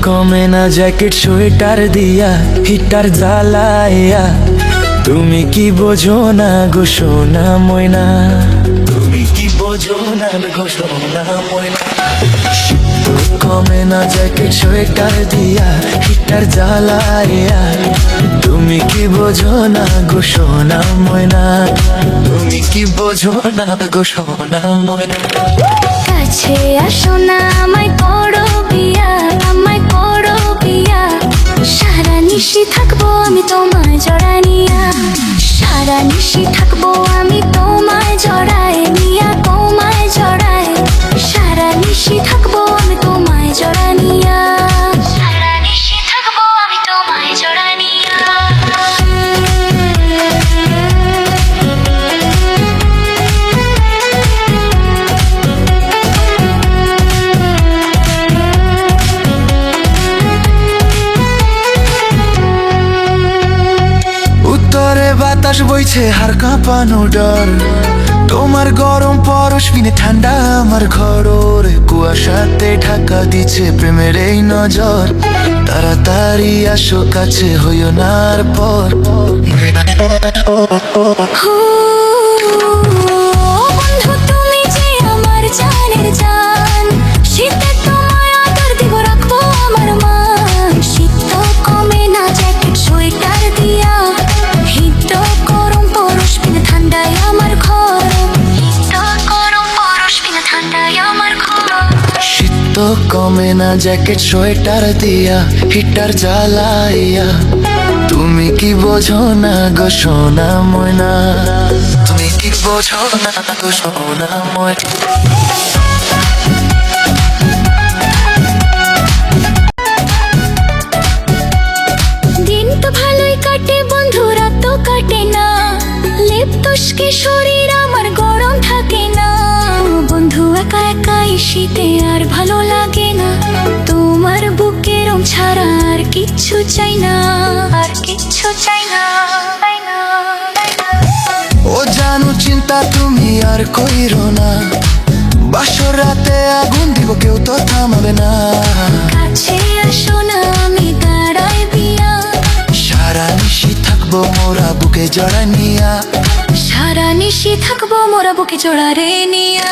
কমে না jacket sweater দিয়া হিটার জ্বালাইয়া তুমি কি বোঝো না গো সোনা ময়না, তুমি কি বোঝো না গো সোনা ময়না। কমে না জ্যাকেট সোয়েটার দিয়া হিটার জ্বালাইয়া তুমি কি বোঝো না গো সোনা ময়না, তুমি কি বোঝো না গো সোনা ময়না। কাছে আসো না আমায় করো বিয়া, আমায় করো বিয়া। সারা নিশি থাকবো আমি তোমায় জড়ায় নিয়া, সারা নিশি থাকবো আমি তোমায় জড়ায় নিয়া, তোমায় জড়ায়। সারা নিশি থাকবো আমি তোমায় জড়ায় নিয়া, সারা নিশি থাকবো আমি তোমায় জড়ায় নিয়া। উত্তরে বাতাস বইছে হার কাঁপানো ডর, তোমার গরম পরশ বিনে ঠান্ডা আমার ঘর। রে কুয়াশাতে ঢাকা দিচ্ছে প্রেমের এই নজর, তাড়াতাড়ি আসো কাছে হইও না আর পর। বন্ধু তুমি যে আমার জানের জান, শীতে তোমায় আদর দিব রাখবো আমার মান। শীত তো কমে না জ্যাকেট সোয়েটার দিয়া, হিট গরম পরশ বিনা ঠান্ডায় আমার ঘর, হিট গরম পরশ বিনা ঠান্ডায় আমার ঘর। শীত তো কমে না জ্যাকেট সোয়েটার দিয়া হিটার জ্বালাইয়া তুমি কি বোঝো না গো সোনা ময়না, তুমি কি বোঝো না গো সোনা ময়না। দিন তো ভালোই কাটে বন্ধু, রাত তো কাটে না। লেপ তুষ্কে শরীর আমার গরম থাকে না। বন্ধু একা একা এই শীতে আর ভালো লাগে না। তোমার বুকের রং ছাড়া আর কিচ্ছু চাই না, আর কিচ্ছু চাই না, চাই না, চাই না। ও জানো চিন্তা তুমি আর কইরো না, বাসর রাতে আগুন দিব কেউ তো থামাবে না। কাছে আসো না আমি দাঁড়াই বিয়া, সারা নিশি থাকবো মোরা বুকে জড়া নিয়া, সারা নিশি থাকবো মোরা বুকে জোড়া রে নিয়া।